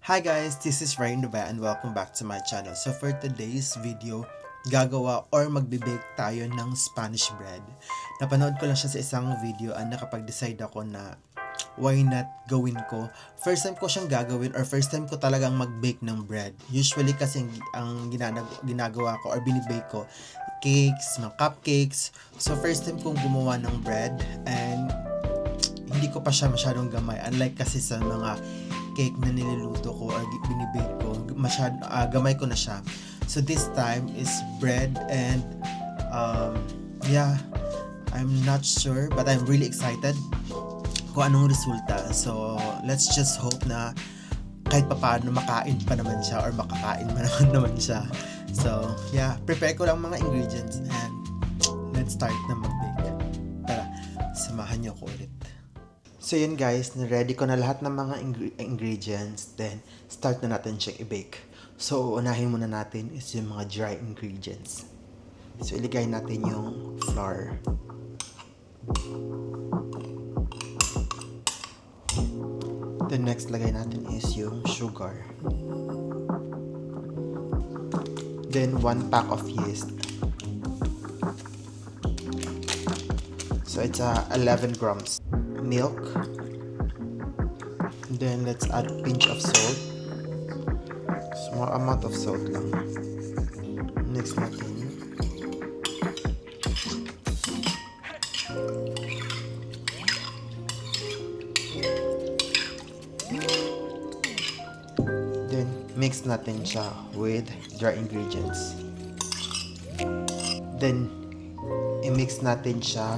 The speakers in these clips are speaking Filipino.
Hi guys, this is Ryan Dubai and welcome back to my channel. So for today's video, gagawa or magbe-bake tayo ng Spanish bread. Napanood ko lang siya sa isang video at nakapag-decide ako na why not gawin ko. First time ko siyang gagawin or first time ko talagang mag-bake ng bread. Usually kasi ang ginagawa ko or binibake ko, cakes, mga cupcakes. So first time kong gumawa ng bread and hindi ko pa siya masyadong gamay. Unlike kasi sa mga cake na niluluto ko or binibake ko, gamay ko na siya. So this time is bread and yeah, I'm not sure but I'm really excited kung anong resulta. So let's just hope na kahit papaano makain pa naman siya or makakain pa naman siya. So yeah, prepare ko lang mga ingredients and let's start na mag-bake. Tara, samahan niyo ko ulit. So yun guys, ready ko na lahat ng mga ingredients. Then, start na natin siya i-bake. So, unahin muna natin is yung mga dry ingredients. So, iligay natin yung flour. Then next, lagay natin is yung sugar. Then, 1 pack of yeast. So, it's 11 grams. Milk. And then let's add a pinch of salt. Small amount of salt lang. Next natin. Then mix natin siya with dry ingredients. Then i-mix natin siya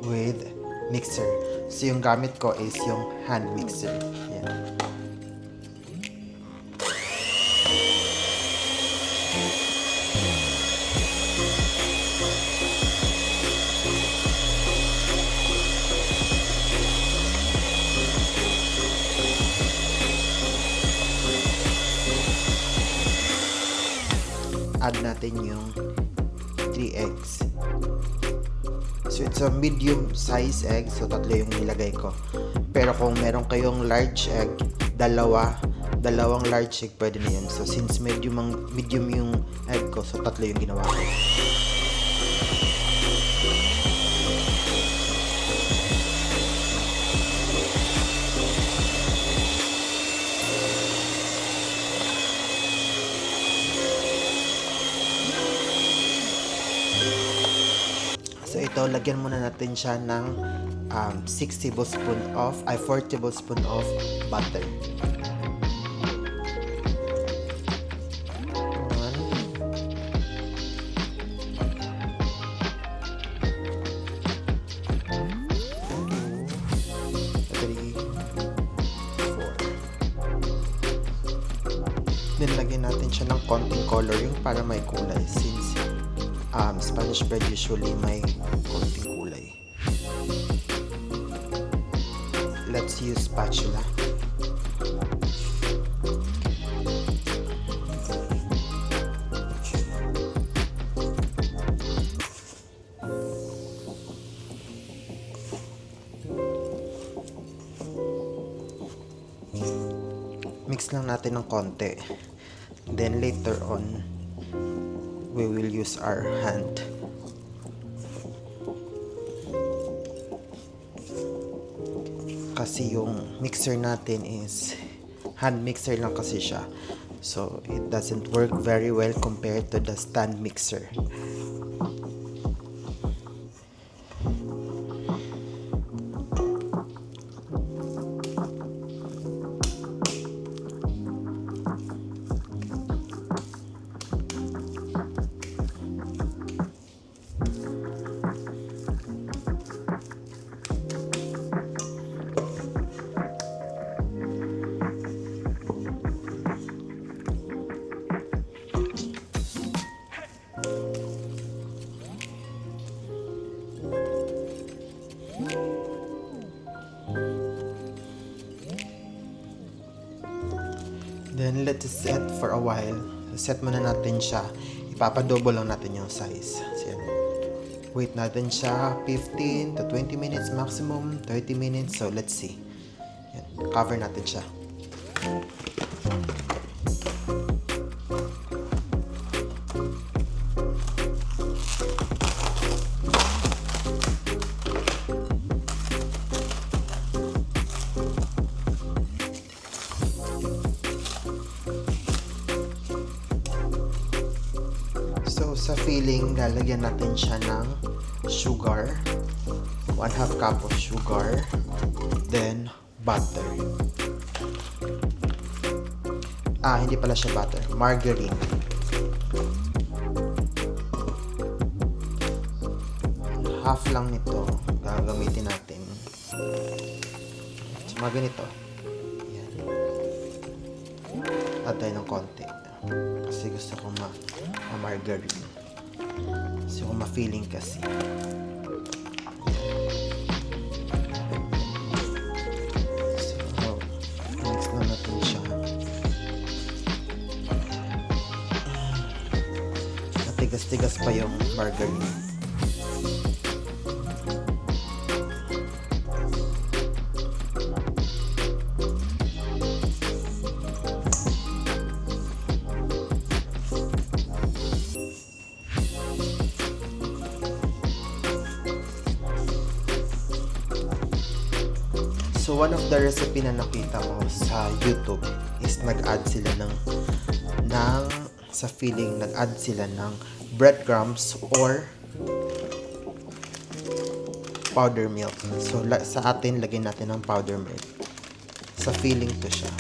with mixer. So yung gamit ko is yung hand mixer. Yan. Add natin yung 3 eggs. So it's a medium size egg, so tatlo yung nilagay ko. Pero kung meron kayong large egg, dalawang large egg pwede na yun. So since medium yung egg ko, so tatlo yung ginawa ko. So ito, lagyan muna natin siya ng 4 tablespoon of butter. 1, 2, 3, 4. Then lagyan natin siya ng konting coloring para may kulay since Spanish bread usually may konting kulay. Let's use spatula. Mix lang natin ng konti. Then later on, we will use our hand. Kasi yung mixer natin is hand mixer lang kasi siya. So it doesn't work very well compared to the stand mixer. Then let it set for a while. Set muna natin siya. Ipapadouble lang natin yung size. So, yan. Wait natin siya 15 to 20 minutes maximum, 30 minutes. So let's see. Yan. Cover natin siya. So, sa filling, lalagyan natin siya ng sugar. 1/2 cup of sugar. Then, butter. Hindi pala siya butter. Margarine. Half lang nito. Gagamitin natin. So, mga ganito. Ayan. Add tayo ng konti. Kasi gusto ko ma-margarine. Gusto ko ma-feeling kasi. So, mix na natin siya. Matigas-tigas pa yung margarine. So, one of the recipe na nakita ko sa YouTube is nag-add sila sa filling, nag-add sila ng breadcrumbs or powder milk. So, sa atin, lagyan natin ng powder milk. Sa filling to siya.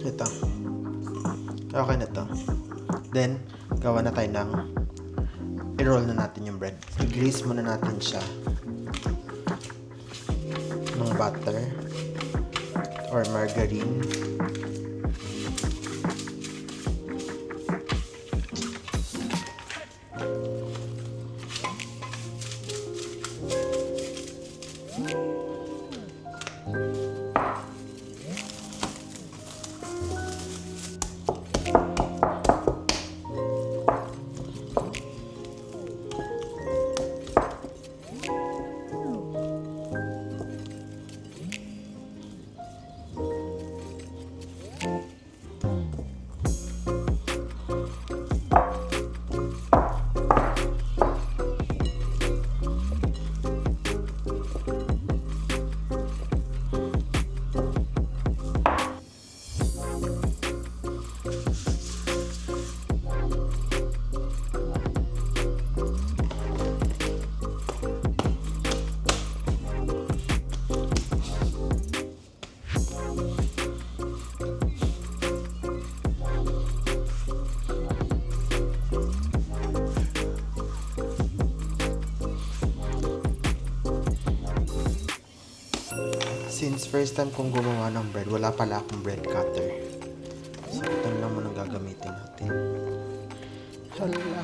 Ito. Okay na to. Then, gawa na tayo i-roll na natin yung bread. I-grease muna natin siya ng butter or margarine. Since first time kong gumawa ng bread, wala pala akong bread cutter. So, ito lang muna gagamitin natin. Hala.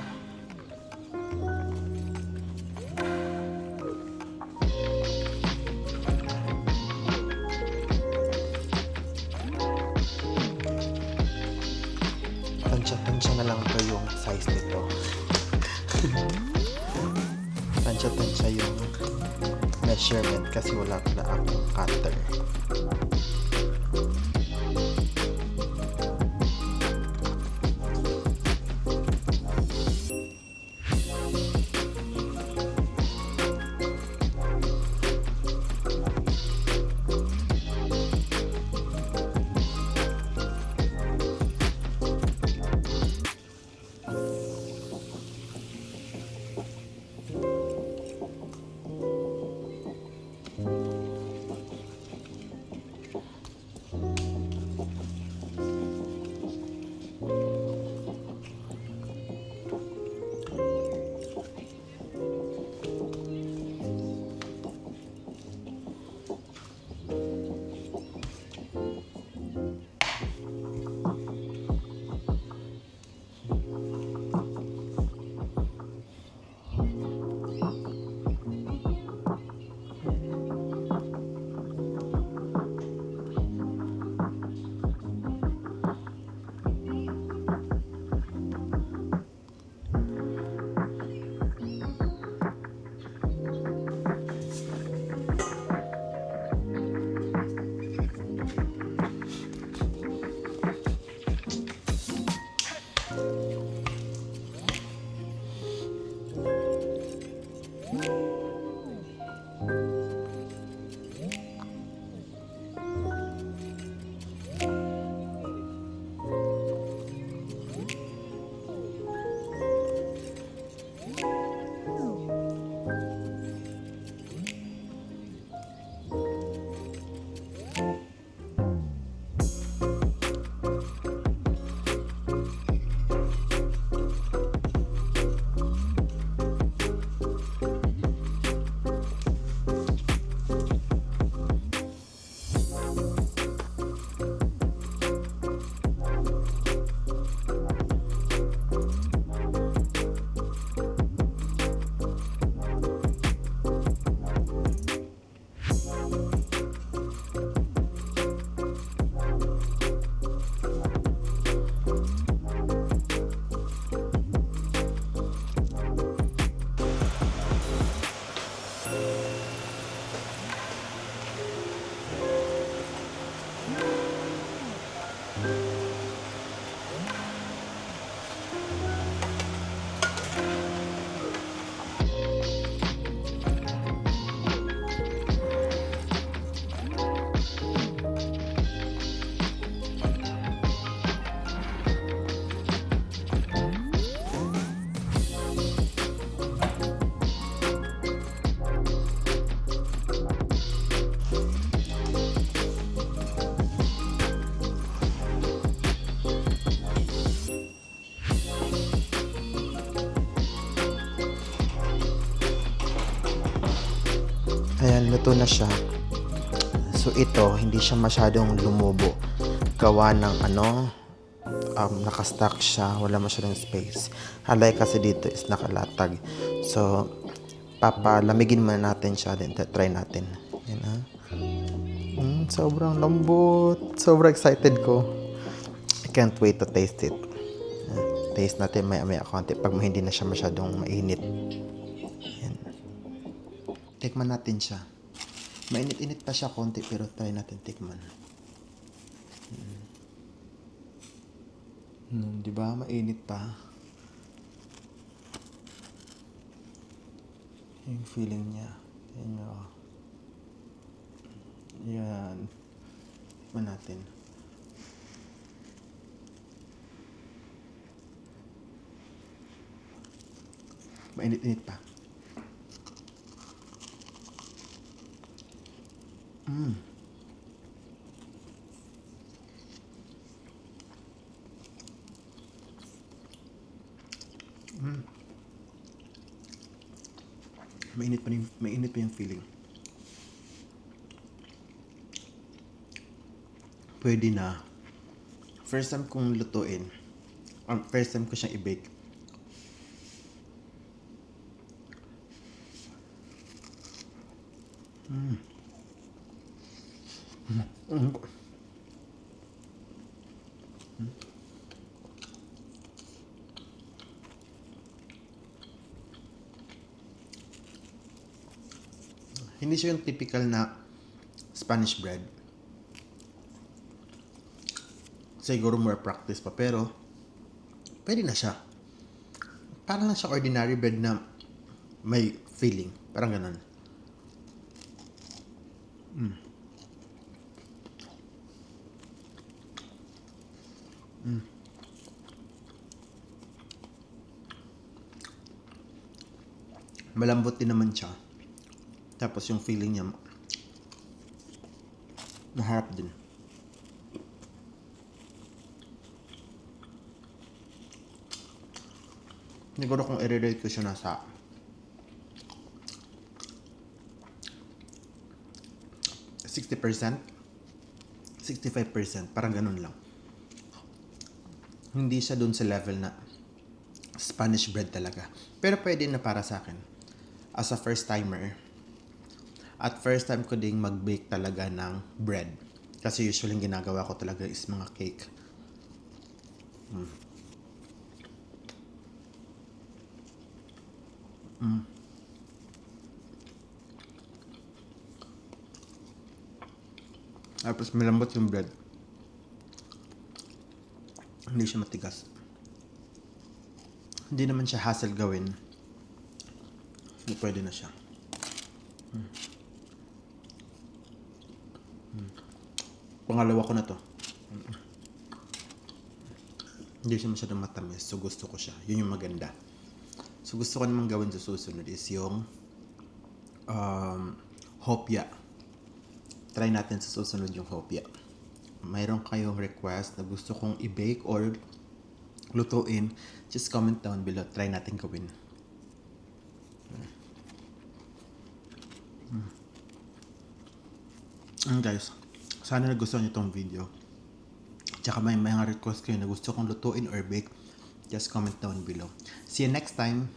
Tansya-tansya na lang ito yung size nito. Tansya-tansya yung measurement kasi wala pala akong cutter. luto na siya. So ito, hindi siya masyadong lumubo. Gawa ng nakastack siya, wala masyadong space. Halay kasi dito is nakalatag. So, papalamigin muna natin siya, then try natin. Yan ha. Sobrang lambot. Sobrang excited ko. I can't wait to taste it. Taste natin maya-maya konti pag hindi na siya masyadong mainit. Yan. Tikman natin siya. Mainit-init pa siya konti pero try natin tikman. Di ba? Mainit pa. Yung feeling niya. Yan o. Yan. Tikman natin. Mainit-init pa. Mainit pa yung feeling. Pwede na. First time kong lutuin. First time ko siyang i-bake. Hindi siya yung typical na Spanish bread. Siguro more practice pa, pero pwede na siya. Parang lang siya ordinary bread na may filling. Parang ganun. Malambot din naman siya. Tapos yung feeling niya naharap din. Siguro kung i-rate ko siya nasa 60%, 65%, parang ganun lang. Hindi siya dun sa level na Spanish bread talaga. Pero pwede na para sa akin. As a first timer, at first time ko ding mag-bake talaga ng bread. Kasi usually yung ginagawa ko talaga is mga cake. Tapos malambot yung bread. Hindi siya matigas. Hindi naman siya hassle gawin. So, pwede na siya. Pangalawa ko na to. Hindi siya masyadong matamis. So gusto ko siya. Yun yung maganda. So gusto ko naman gawin sa susunod is yung hopia. Try natin sa susunod yung hopia. Mayroon kayong request na gusto kong i-bake or lutuin, just comment down below. Try natin gawin. Guys, sana nagustuhan nyo itong video. Tsaka may mga request kayo na gusto kong lutuin or bake, just comment down below. See you next time!